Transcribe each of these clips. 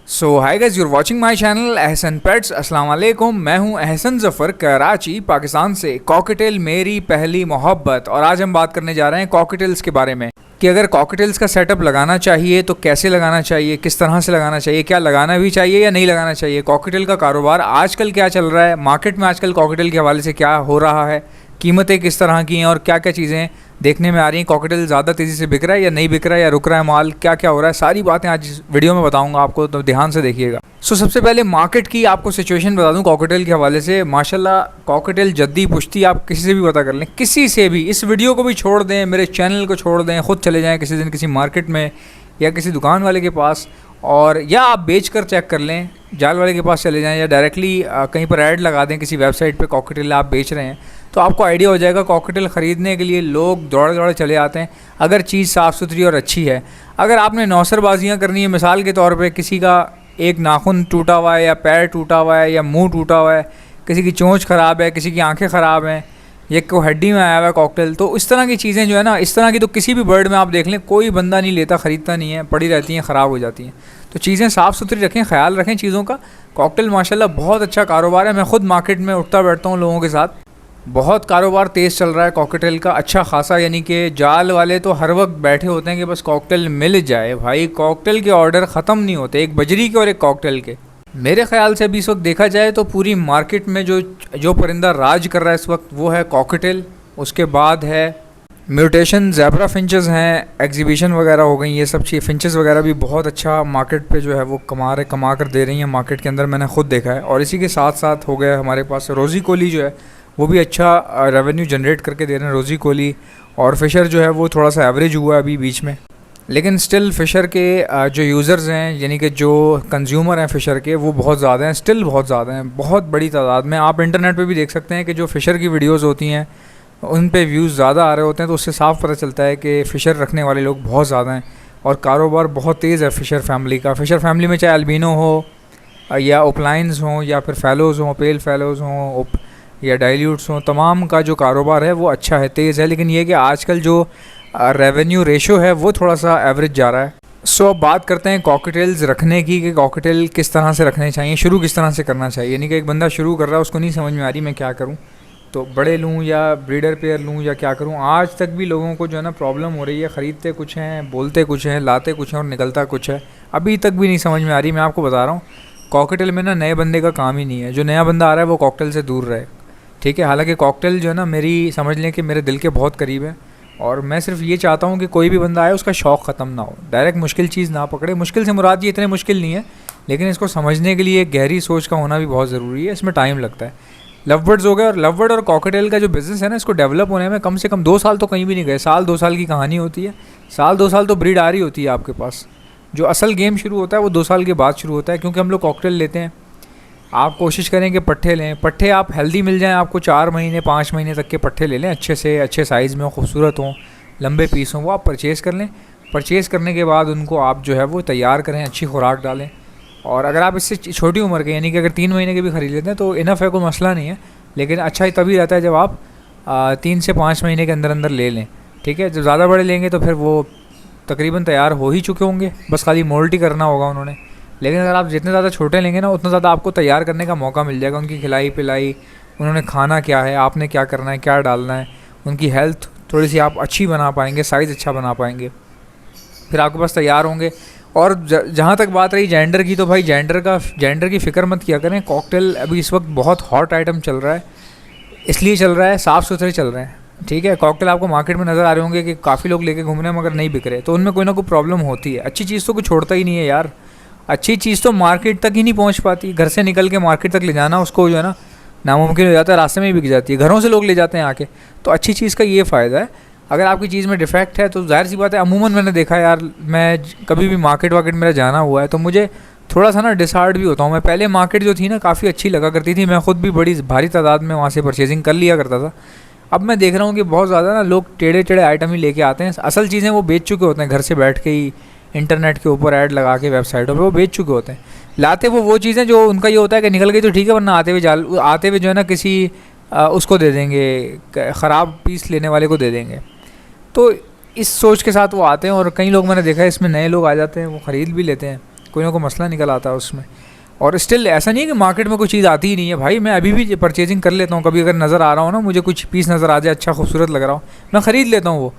So hi guys, you're watching my channel Ehsan pets. अस्सलाम वालेकुम। मैं हूं एहसन ज़फ़र, कराची पाकिस्तान से। कॉकटेल मेरी पहली मोहब्बत। और आज हम बात करने जा रहे हैं कॉकटेल्स के बारे में कि अगर कॉकटेल्स का सेटअप लगाना चाहिए तो कैसे लगाना चाहिए, किस तरह से लगाना चाहिए, क्या लगाना भी चाहिए या नहीं लगाना चाहिए, कॉकटेल का कारोबार आजकल क्या चल रहा है, मार्केट में आजकल कॉकटेल के हवाले से क्या हो रहा है, कीमतें किस तरह की हैं और क्या क्या चीज़ें देखने में आ रही हैं। कॉकटेल ज़्यादा तेज़ी से बिक रहा है या नहीं बिक रहा है, या रुक रहा है माल, क्या क्या हो रहा है, सारी बातें आज इस वीडियो में बताऊंगा आपको, तो ध्यान से देखिएगा। सबसे पहले मार्केट की आपको सिचुएशन बता दूं कॉकटेल के हवाले से। माशाल्लाह कॉकटेल जद्दी पुश्ती आप किसी से भी पता कर लें, किसी से भी। इस वीडियो को भी छोड़ दें, मेरे चैनल को छोड़ दें, ख़ुद चले जाएँ किसी दिन किसी मार्केट में या किसी दुकान वाले के पास, और या आप बेच कर चेक कर लें, जाल वाले के पास चले जाएं या डायरेक्टली कहीं पर ऐड लगा दें किसी वेबसाइट पे कॉकटेल आप बेच रहे हैं, तो आपको आइडिया हो जाएगा। कॉकटेल ख़रीदने के लिए लोग दौड़े दौड़े चले आते हैं अगर चीज़ साफ़ सुथरी और अच्छी है। अगर आपने नौसरबाजियाँ करनी है, मिसाल के तौर पे किसी का एक नाखून टूटा हुआ है या पैर टूटा हुआ है या मुंह टूटा हुआ है, किसी की चोंच ख़राब है, किसी की आँखें ख़राब हैं, ये को हड्डी में आया हुआ है कॉकटेल, तो इस तरह की चीज़ें जो है ना, इस तरह की तो किसी भी बर्ड में आप देख लें कोई बंदा नहीं लेता, ख़रीदता नहीं है, पड़ी रहती हैं, ख़राब हो जाती हैं। तो चीज़ें साफ़ सुथरी रखें, ख्याल रखें चीज़ों का। कॉकटेल माशाल्लाह बहुत अच्छा कारोबार है। मैं ख़ुद मार्केट में उठता बैठता हूँ लोगों के साथ, बहुत कारोबार तेज़ चल रहा है कॉकटेल का, अच्छा खासा। यानी कि जाल वाले तो हर वक्त बैठे होते हैं कि बस कॉकटेल मिल जाए। भाई कॉकटेल के ऑर्डर ख़त्म नहीं होते, एक बजरी के और एक कॉकटेल के। मेरे ख्याल से अभी इस वक्त देखा जाए तो पूरी मार्केट में जो परिंदा राज कर रहा है इस वक्त वो है कॉकटेल। उसके बाद है म्यूटेशन, ज़ेब्रा फिंचेस हैं, एग्जीबिशन वगैरह हो गई, ये सब चीज़। फिंचेस वगैरह भी बहुत अच्छा मार्केट पे जो है वो कमा कर दे रही हैं मार्केट के अंदर, मैंने खुद देखा है। और इसी के साथ साथ हो गया हमारे पास रोज़ी कोली जो है वो भी अच्छा रेवेन्यू जनरेट करके दे रहे हैं, रोज़ी कोली। और फ़िशर जो है वो थोड़ा सा एवरेज हुआ है अभी बीच में, लेकिन स्टिल फ़िशर के जो यूज़र्स हैं, यानी कि जो कंज्यूमर हैं फ़िशर के, वो बहुत ज़्यादा हैं, स्टिल बहुत ज़्यादा हैं, बहुत बड़ी तादाद में। आप इंटरनेट पे भी देख सकते हैं कि जो फ़िशर की वीडियोस होती हैं उन पे व्यूज़ ज़्यादा आ रहे होते हैं, तो उससे साफ पता चलता है कि फ़िशर रखने वाले लोग बहुत ज़्यादा हैं और कारोबार बहुत तेज़ है फ़िशर फैमिली का। फ़िशर फैमिली में चाहे अल्बिनो हो या ओपलाइंस हों या फिर फैलोज़ हों, पेल फैलोज़ हों या डाइल्यूट्स हों, तमाम का जो कारोबार है वो अच्छा है, तेज़ है। लेकिन ये कि आजकल जो रेवेन्यू रेशो है वो थोड़ा सा एवरेज जा रहा है। सो अब बात करते हैं कॉकटेल्स रखने की कि कॉकटेल किस तरह से रखने चाहिए, शुरू किस तरह से करना चाहिए। यानी कि एक बंदा शुरू कर रहा है, उसको नहीं समझ में आ रही मैं क्या करूं, तो बड़े लूं या ब्रीडर पेयर लूं या क्या करूं। आज तक भी लोगों को जो है ना प्रॉब्लम हो रही है, ख़रीदते कुछ हैं, बोलते कुछ हैं, लाते कुछ हैं और निकलता कुछ है। अभी तक भी नहीं समझ में आ रही। मैं आपको बता रहा हूँ कॉकटेल में ना नए बंदे का काम ही नहीं है। जो नया बंदा आ रहा है वो कॉकटेल से दूर रहे, ठीक है। हालांकि कॉकटेल जो है ना, मेरी समझ लें कि मेरे दिल के बहुत करीब है, और मैं सिर्फ ये चाहता हूँ कि कोई भी बंदा आए उसका शौक़ ख़त्म ना हो, डायरेक्ट मुश्किल चीज़ ना पकड़े। मुश्किल से मुराद ये इतने मुश्किल नहीं है, लेकिन इसको समझने के लिए गहरी सोच का होना भी बहुत ज़रूरी है, इसमें टाइम लगता है। लवबर्ड्स हो गए, और लवबर्ड और कॉकटेल का जो बिज़नेस है ना, इसको डेवलप होने में कम से कम 2 साल तो कहीं भी नहीं गए। साल 2 साल की कहानी होती है, साल 2 साल तो ब्रीड आ रही होती है आपके पास। जो असल गेम शुरू होता है वो 2 साल के बाद शुरू होता है, क्योंकि हम लोग कॉकटेल लेते हैं। आप कोशिश करें कि पट्ठे लें, पट्ठे आप हेल्दी मिल जाएं आपको, 4 महीने 5 महीने तक के पट्ठे ले लें, अच्छे से अच्छे साइज़ में हो, खूबसूरत हों, लंबे पीस हों, वो आप परचेज़ कर लें। परचेज़ करने के बाद उनको आप जो है वो तैयार करें, अच्छी खुराक डालें। और अगर आप इससे छोटी उम्र के, यानी कि अगर 3 महीने के भी ख़रीद लेते हैं तो इनफ है, कोई मसला नहीं है। लेकिन अच्छा ही तभी रहता है जब आप 3 से 5 महीने के अंदर अंदर ले लें, ठीक है। जब ज़्यादा बड़े लेंगे तो फिर वो तकरीबन तैयार हो ही चुके होंगे, बस खाली मोल्ट ही करना होगा उन्होंने। लेकिन अगर आप जितने ज़्यादा छोटे लेंगे ना, उतना ज़्यादा आपको तैयार करने का मौका मिल जाएगा। उनकी खिलाई पिलाई, उन्होंने खाना क्या है, आपने क्या करना है, क्या डालना है, उनकी हेल्थ थोड़ी सी आप अच्छी बना पाएंगे, साइज़ अच्छा बना पाएंगे, फिर आपके पास तैयार होंगे। और जहाँ तक बात रही जेंडर की, तो भाई जेंडर की फ़िक्र मत किया करें। कॉकटेल अभी इस वक्त बहुत हॉट आइटम चल रहा है, इसलिए चल रहा है साफ़ सुथरे चल रहे हैं, ठीक है। कॉकटेल आपको मार्केट में नज़र आ रहे होंगे कि काफ़ी लोग लेके घूम रहे हैं मगर नहीं बिक रहे, तो उनमें कोई ना कोई प्रॉब्लम होती है। अच्छी चीज़ तो कोई छोड़ता ही नहीं है यार, अच्छी चीज़ तो मार्केट तक ही नहीं पहुंच पाती। घर से निकल के मार्केट तक ले जाना उसको जो है ना नामुमकिन हो जाता है, रास्ते में ही बिक जाती है, घरों से लोग ले जाते हैं आके। तो अच्छी चीज़ का ये फ़ायदा है। अगर आपकी चीज़ में डिफेक्ट है तो जाहिर सी बात है, अमूमन मैंने देखा यार, मैं कभी भी मार्केट वार्केट मेरा जाना हुआ है तो मुझे थोड़ा सा ना डिसहार्ट भी होता हूँ। मैं पहले मार्केट जो थी ना काफ़ी अच्छी लगा करती थी, मैं ख़ुद भी बड़ी भारी तादाद में वहाँ से परचेजिंग कर लिया करता था। अब मैं देख रहा हूँ कि बहुत ज़्यादा ना लोग टेढ़े टेढ़े आइटम ही लेके आते हैं, असल चीज़ें वो बेच चुके होते हैं, घर से बैठ के ही इंटरनेट के ऊपर ऐड लगा के वेबसाइटों पे वो बेच चुके होते हैं। लाते वो चीज़ें जो उनका ये होता है कि निकल गई तो ठीक है, वरना आते हुए जो है ना किसी उसको दे देंगे, ख़राब पीस लेने वाले को दे देंगे। तो इस सोच के साथ वो आते हैं, और कई लोग मैंने देखा है इसमें नए लोग आ जाते हैं, वो ख़रीद भी लेते हैं। कोई ना कोई मसला निकल आता है उसमें। और स्टिल ऐसा नहीं है कि मार्केट में कोई चीज़ आती ही नहीं है भाई, मैं अभी भी परचेजिंग कर लेता हूँ। कभी अगर नज़र आ रहा हो ना, मुझे कुछ पीस नज़र आ जाए अच्छा खूबसूरत लग रहा हो, मैं ख़रीद लेता हूँ वो।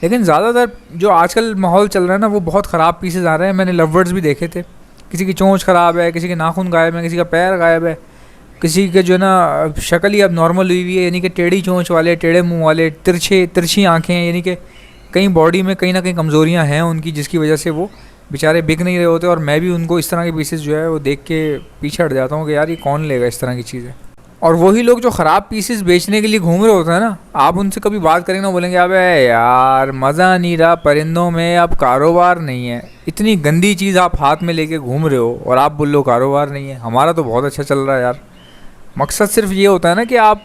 लेकिन ज़्यादातर जो आजकल माहौल चल रहा है ना, वो बहुत ख़राब पीसेज आ रहे हैं। मैंने लववर्ड्स भी देखे थे, किसी की चोंच ख़राब है, किसी के नाखून गायब है, किसी का पैर गायब है, किसी के जो है ना शक्ल ही अब नॉर्मल हुई हुई है, यानी कि टेढ़ी चोंच वाले, टेढ़े मुंह वाले, तिरछी आँखें, यानी कि कहीं बॉडी में कहीं ना कहीं कमज़ोरियाँ हैं उनकी, जिसकी वजह से वो बेचारे बिक नहीं रहे होते। और मैं भी उनको इस तरह के पीसेस जो है वो देख के पीछे हट जाता हूँ कि यार ये कौन लेगा इस तरह की चीज़ें। और वही लोग जो ख़राब पीसेस बेचने के लिए घूम रहे होते हैं ना, आप उनसे कभी बात करेंगे ना, बोलेंगे अबे यार मज़ा नहीं रहा परिंदों में, अब कारोबार नहीं है। इतनी गंदी चीज़ आप हाथ में लेके घूम रहे हो और आप बोल लो कारोबार नहीं है। हमारा तो बहुत अच्छा चल रहा है यार। मकसद सिर्फ ये होता है ना कि आप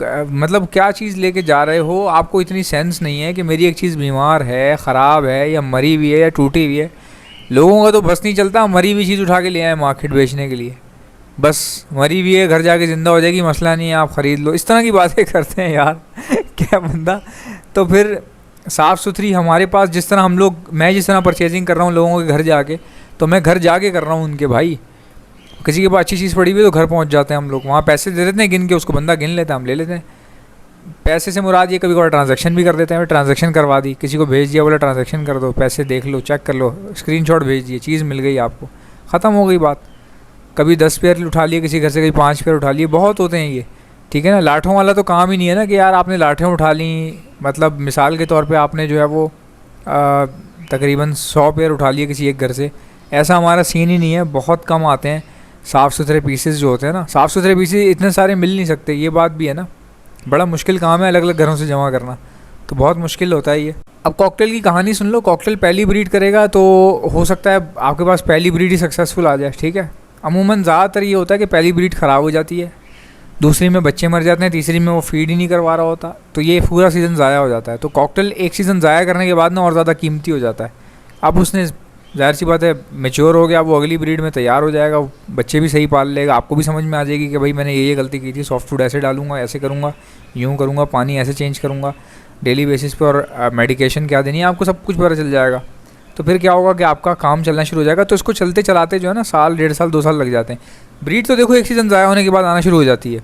मतलब क्या चीज़ लेके जा रहे हो, आपको इतनी सेंस नहीं है कि मेरी एक चीज़ बीमार है, ख़राब है, या मरी हुई है, या टूटी हुई है। लोगों का तो बस नहीं चलता मरी हुई चीज़ उठा के ले आए मार्केट बेचने के लिए, बस मरी हुई है, घर जाके ज़िंदा हो जाएगी, मसला नहीं है, आप ख़रीद लो, इस तरह की बातें करते हैं यार। क्या बंदा। तो फिर साफ़ सुथरी हमारे पास जिस तरह हम लोग, मैं जिस तरह परचेजिंग कर रहा हूँ लोगों के घर जाके, तो मैं घर जाके कर रहा हूँ उनके भाई। किसी के पास अच्छी चीज़ पड़ी हुई है तो घर पहुंच जाते हैं हम लोग, वहाँ पैसे दे देते हैं गिन के, उसको बंदा गिन लेता है, हम ले लेते हैं। पैसे से मुराद ये कभी कभार ट्रांजैक्शन भी कर देते हैं। ट्रांजैक्शन करवा दी, किसी को भेज दिया, बोला ट्रांजैक्शन कर दो, पैसे देख लो, चेक कर लो, स्क्रीनशॉट भेज दिए, चीज़ मिल गई आपको, ख़त्म हो गई बात। कभी 10 पेयर उठा लिए किसी घर से, कभी 5 पेयर उठा लिए, बहुत होते हैं ये, ठीक है ना। लाठों वाला तो काम ही नहीं है ना कि यार आपने लाठें उठा ली, मतलब मिसाल के तौर पर आपने जो है वो तकरीबन 100 पेयर उठा लिए किसी एक घर से, ऐसा हमारा सीन ही नहीं है। बहुत कम आते हैं साफ़ सुथरे पीसेस जो होते हैं ना। साफ़ सुथरे पीसेस इतने सारे मिल नहीं सकते, ये बात भी है ना, बड़ा मुश्किल काम है अलग अलग घरों से जमा करना, तो बहुत मुश्किल होता है ये। अब कॉकटेल की कहानी सुन लो। कॉकटेल पहली ब्रीड करेगा तो हो सकता है आपके पास पहली ब्रीड ही सक्सेसफुल आ जाए, ठीक है। अमूमन ज़्यादातर ये होता है कि पहली ब्रीड ख़राब हो जाती है, दूसरी में बच्चे मर जाते हैं, तीसरी में वो फीड ही नहीं करवा रहा होता, तो ये पूरा सीज़न ज़ाया हो जाता है। तो कॉकटेल एक सीज़न ज़ाया करने के बाद ना और ज़्यादा कीमती हो जाता है। अब उसने ज़ाहिर सी बात है मैच्योर हो गया, वो अगली ब्रीड में तैयार हो जाएगा, बच्चे भी सही पाल लेगा, आपको भी समझ में आ जाएगी कि भाई मैंने ये गलती की थी, सॉफ्ट फूड ऐसे डालूंगा, ऐसे करूँगा, यूँ करूँगा, पानी ऐसे चेंज करूँगा डेली बेसिस पे, और मेडिकेशन क्या देनी है, आपको सब कुछ पता चल जाएगा। तो फिर क्या होगा कि आपका काम चलना शुरू हो जाएगा। तो इसको चलते चलाते जो है ना साल, 1.5 साल, 2 साल लग जाते हैं। ब्रीड तो देखो एक सीज़न ज़ाया होने के बाद आना शुरू हो जाती है,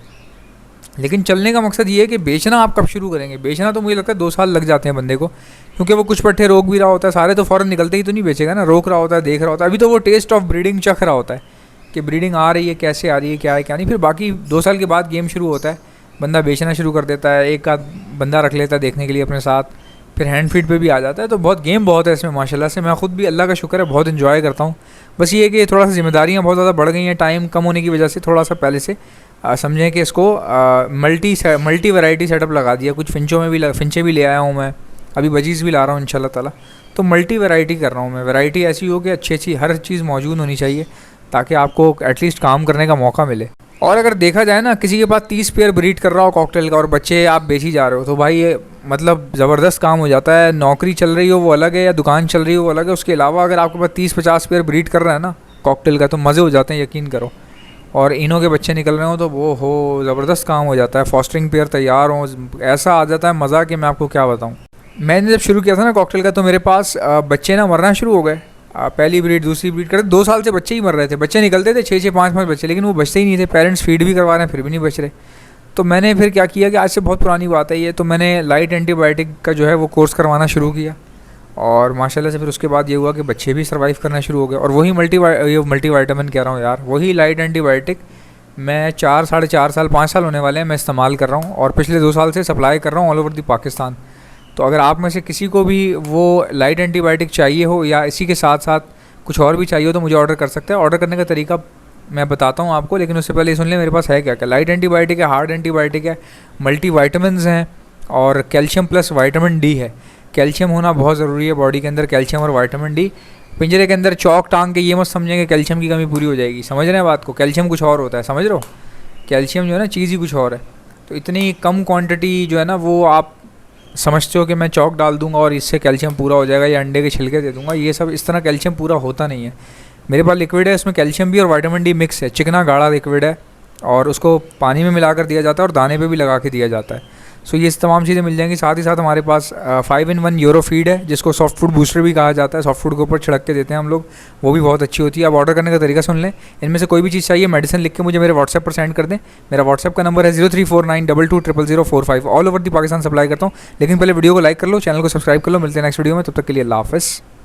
लेकिन चलने का मकसद ये है कि बेचना आप कब शुरू करेंगे। बेचना तो मुझे लगता है 2 साल लग जाते हैं बंदे को, क्योंकि वो कुछ पट्टे रोक भी रहा होता है, सारे तो फ़ौरन निकलते ही तो नहीं बेचेगा ना, रोक रहा होता है, देख रहा होता है। अभी तो वो टेस्ट ऑफ ब्रीडिंग चख रहा होता है कि ब्रीडिंग आ रही है, कैसे आ रही है, क्या है क्या नहीं। फिर बाकी 2 साल के बाद गेम शुरू होता है, बंदा बेचना शुरू कर देता है, एक आध बंदा रख लेता है देखने के लिए अपने साथ, फिर हैंड फीड पे भी आ जाता है। तो बहुत गेम बहुत है इसमें माशाल्लाह से। मैं ख़ुद भी अल्लाह का शुक्र है बहुत इन्जॉय करता हूँ। बस ये है कि थोड़ा सा जिम्मेदारियाँ बहुत ज़्यादा बढ़ गई हैं, टाइम कम होने की वजह से थोड़ा सा पहले से समझें कि इसको मल्टी वैरायटी सेटअप लगा दिया। कुछ फिंचे भी ले आया हूँ मैं, अभी बजीज़ भी ला रहा हूँ इंशाल्लाह ताला। तो मल्टी वैरायटी कर रहा हूँ मैं। वैरायटी ऐसी हो कि अच्छी हर चीज़ मौजूद होनी चाहिए, ताकि आपको एटलीस्ट काम करने का मौका मिले। और अगर देखा जाए ना, किसी के पास 30 पेयर ब्रीड कर रहा हो कॉकटेल का और बच्चे आप बेच ही जा रहे हो, तो भाई ये मतलब ज़बरदस्त काम हो जाता है। नौकरी चल रही हो वो अलग है, या दुकान चल रही हो वो अलग है। उसके अलावा अगर आपके पास 30-50 पेयर ब्रीड कर रहा है ना कॉकटेल का, तो मज़े हो जाते हैं, यकीन करो। और इनों के बच्चे निकल रहे हो तो वो हो ज़बरदस्त काम हो जाता है। फॉस्टरिंग पेयर तैयार हो, ऐसा आ जाता है मज़ा कि मैं आपको क्या बताऊँ। मैंने जब शुरू किया था ना कॉकटेल का, तो मेरे पास बच्चे ना मरना शुरू हो गए। पहली ब्रीड दूसरी ब्रीड करते 2 साल से बच्चे ही मर रहे थे। बच्चे निकलते थे 6-6, 5-5 बच्चे, लेकिन वो बचते ही नहीं थे। पेरेंट्स फीड भी करवा रहे हैं फिर भी नहीं बच रहे। तो मैंने फिर क्या किया कि आज से बहुत पुरानी बात है ये, तो मैंने लाइट एंटीबायोटिक का जो है वो कोर्स करवाना शुरू किया, और माशाल्लाह से फिर उसके बाद ये हुआ कि बच्चे भी सर्वाइव करना शुरू हो गए। और वही मल्टीवाइटामिन कह रहा हूँ यार, वही लाइट एंटीबायोटिक मैं 4, 4.5 साल, 5 साल होने वाले हैं मैं इस्तेमाल कर रहा हूँ, और पिछले 2 साल से सप्लाई कर रहा हूँ ऑल ओवर दी पाकिस्तान। तो अगर आप में से किसी को भी वो लाइट एंटीबायोटिक चाहिए हो, या इसी के साथ साथ कुछ और भी चाहिए हो, तो मुझे ऑर्डर कर सकते हैं। ऑर्डर करने का तरीका मैं बताता हूँ आपको, लेकिन उससे पहले सुन लें मेरे पास है क्या क्या। लाइट एंटीबायोटिक है, हार्ड एंटीबायोटिक है, मल्टी वाइटामिन हैं, और कैल्शियम प्लस विटामिन डी है। कैल्शियम होना बहुत ज़रूरी है बॉडी के अंदर, कैल्शियम और विटामिन डी। पिंजरे के अंदर चौक टांग के ये मत समझेंगे कैल्शियम की कमी पूरी हो जाएगी, समझ रहे हैं बात को। कैल्शियम कुछ और होता है, समझ रहे हो। कैल्शियम जो है ना चीज़ ही कुछ और है। तो इतनी कम क्वांटिटी जो है ना वो आप समझते हो कि मैं चौक डाल दूंगा और इससे कैल्शियम पूरा हो जाएगा, या अंडे के छिलके दे दूंगा, ये सब इस तरह कैल्शियम पूरा होता नहीं है। मेरे पास लिक्विड है, इसमें कैल्शियम भी और विटामिन डी मिक्स है, चिकना गाढ़ा लिक्विड है, और उसको पानी में मिलाकर दिया जाता है और दाने पे भी लगा के दिया जाता है। सो ये तमाम चीज़ें मिल जाएंगी। साथ ही साथ हमारे पास 5-in-1 यूरो फीड है, जिसको सॉफ्ट फूड बूस्टर भी कहा जाता है। सॉफ्ट फूड के ऊपर छिड़क के देते हैं हम लोग, वो भी बहुत अच्छी होती है। आप ऑर्डर करने का तरीका सुन लें। इनमें से कोई भी चीज़ चाहिए, मेडिसिन लिख के मुझे मेरे व्हाट्सएप पर सेंड कर दें। मेरा व्हाट्सएप का नंबर है 034922000045। All over the Pakistan supply करता हूँ। लेकिन पहले वीडियो को लाइक कर लो, चैनल को सब्सक्राइब कर लो। मिलते हैं नेक्स्ट वीडियो में, तब तक के लिए अल्लाह हाफ़िज़।